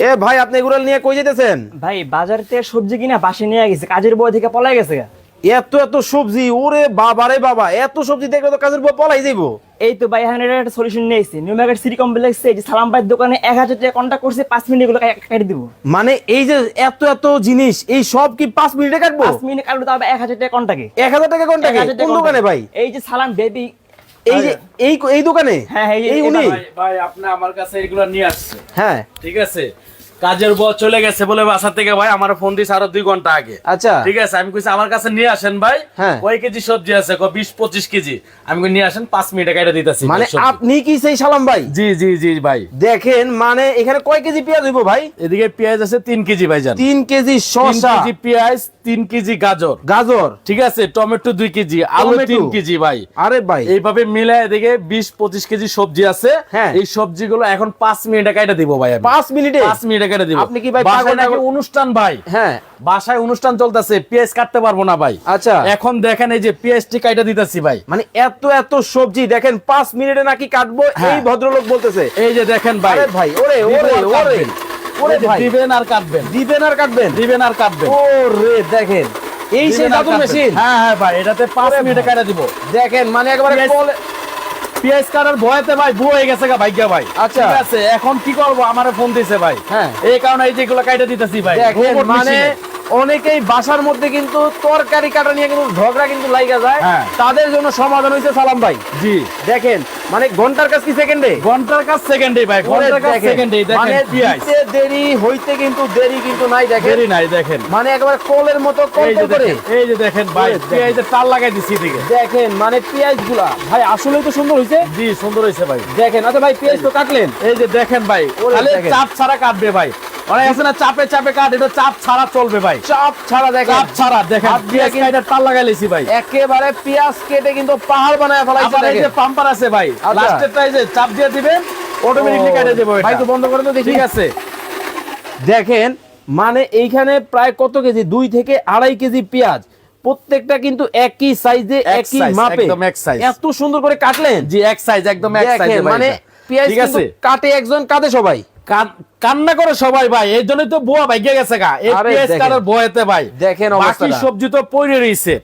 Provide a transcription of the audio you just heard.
এ ভাই আপনি এগুলো নিয়ে কই যেতেছেন? ভাই বাজার থেকে সবজি কিনা বাসে নিয়ে গেছে, কাজের বই থেকে পলাই গেছে। এত এত সবজি, ওরে বাবা রে বাবা, এত সবজি দেখলে তো কাজের বউ পলাই যাইবো। এই তো ভাই এখানে একটা সলিউশন নিয়েছি, নিউ মার্কেট সিটি কমপ্লেক্সে যে সালাম ভাইয়ের দোকানে 1000 টাকা কন্টাক্ট করছে, 5 মিনিট এগুলো কেটে দিব। মানে এই যে এত এত জিনিস, এই সব কি 5 মিনিটে কাটবো? 5 মিনিট কাটলে তো আবার 1000 টাকা কন্টাক্টে। 1000 টাকা কন্টাক্টে? কোন দোকানে ভাই? এই যে সালাম বেবি, এই যে এই দোকানে? হ্যাঁ হ্যাঁ এই উনি? ভাই আপনি আমার কাছে এগুলো নিয়ে আসছে, হ্যাঁ ঠিক আছে। কাজের বউ চলে গেছে বলে বাসা থেকে ভাই আমার ফোন দিয়েছে আরো 2 ঘন্টা আগে। আচ্ছা ঠিক আছে, আমি কইছি আমার কাছে নিয়ে আসেন ভাই। হ্যাঁ। কয় কেজি সবজি আছে? 20-25 কেজি। আমি কই নিয়ে আসেন, 5 মিনিটে কাইটা দিতেছি। মানে আপনি কি সেই সালাম ভাই? জি জি জি ভাই। দেখেন মানে এখানে কয় কেজি পেঁয়াজ হইবো ভাই? এদিকে পেঁয়াজ আছে 3 কেজি ভাইজান। 3 কেজি 3 শসা, কেজি পেঁয়াজ, 3 কেজি গাজর, গাজর, ঠিক আছে, টমেটো 2 কেজি, আলু টমেটো। 3 কেজি ভাই। আরে ভাই এইভাবে মিলে এদিকে 20-25 কেজি সবজি আছে। হ্যাঁ। এই সবজিগুলো এখন 5 মিনিটে কাইটা দিব ভাই আমি। 5 মিনিটে? 5 মিনিটে কাইটা দিব। আপনি কি ভাই বাসায় পাগল নাকি না? অনুষ্ঠান ভাই। হ্যাঁ বাসায় অনুষ্ঠান চলতেছে, পেঁয়াজ কাটতে পারবো না ভাই। আচ্ছা। এখন দেখেন এই যে পেঁয়াজটি কাইটা দিতেছি ভাই। মানে এত এত সবজি দেখেন 5 মিনিটে নাকি কাটবো, হ্যাঁ। এই ভদ্রলোক বলতেছে। এই যে দেখেন ভাই। আরে ভাই ওরে দিবেন ওরে আর ওরে কাটবেন। ওরে এই যে ভাই, দিবেন আর কাটবেন, দিবেন আর কাটবেন? দিবেন আর কাটবেন। ওরে দেখেন এই সেই দিবেন আর জাদু কাটবেন। মেশিন। হ্যাঁ হ্যাঁ ভাই, এটাতে 5 ওরে মিনিটে ভাই। কাটা দিব। দেখেন মানে একেবারে পেঁয়াজ- কলে- পেঁয়াজ কাটার ভয়েতে ভাই বুয়া হয়ে গেছে গা ভাইগা ভাই। আচ্ছা। ঠিক আছে, এখন কি করব? আমারে ফোন দিয়েছে ভাই। হ্যাঁ। এই কারণে এই যেগুলো কাইটা দিতেছি ভাই। দেখেন রোবট মানে মেশিনে। অনেকেই বাসার মধ্যে কিন্তু তরকারি কাটা নিয়ে কিন্তু ঝগড়া কিন্তু লাইগা যায়, হ্যাঁ। তাদের জন্য সমাধান হইছে সালাম ভাই। জি। দেখেন মানে ঘন্টার কাজ কি সেকেন্ডে? ঘন্টার কাজ সেকেন্ডে ভাই, ঘন্টার কাজ সেকেন্ডে। মানে দেখেন পেঁয়াজ দিতে দেরি হইতে কিন্তু দেরি কিন্তু নাই দেখেন। দেরি নাই দেখেন। মানে একেবারে কলের মতো কল এই যে করে। দেখেন, এই যে দেখেন ভাই, ওরে দেখেন। পেঁয়াজের তার লাগাই দিছি দিকে। দেখেন মানে পেঁয়াজ গুলা ভাই আসলেই তো সুন্দর হইছে। জি, সুন্দর হয়েছে ভাই। দেখেন আচ্ছা ভাই পেঁয়াজ তো কাটলেন, এই যে দেখেন ভাই, ওরে খালি দেখেন। চাপ ছাড়া কাটবে ভাই। অনেক আছে না চাপে চাপে কাট, এটা চাপ ছাড়া চলবে ভাই। চাপ ছাড়া দেখেন, চাপ ছাড়া দেখেন, হাত দিয়ে পেঁয়াজ কিন্তু- কাটার তার লাগাই লেছি ভাই। একেবারে পেঁয়াজ কেটে কিন্তু পাহাড় বানায় ফেলাইছে আবার এই যে দেখেন। পাম্পার আছে ভাই, আচ্ছা। লাস্টেরটা এই যে চাপ দিয়ে দিবেন, অটোমেটিকলি ও, কেটে দেবো এটা। ভাই তো বন্ধ করে তো দেখি। ঠিক আছে। দেখেন মানে এইখানে প্রায় কত কেজি, 2 থেকে 2.5 কেজি পেঁয়াজ, প্রত্যেকটা কিন্তু একই সাইজে এক একই size, মাপে, একদম এক size। এত সুন্দর করে কাটলেন। জি, এক সাইজ, একদম এক সাইজ দেখেন ভাই মানে এটা। পেঁয়াজ ঠিক কিন্তু আছে। কাটে একজন, কাটে সবাই। কান্না করে সবাই ভাই, এই জন্যই তো বুয়া ভাই গেছে গা, এই আরে পেঁয়াজ দেখেন। কাটার ভয়েতে ভাই। দেখেন বাকি অবস্থাটা। সবজি তো পড়ে রইছে।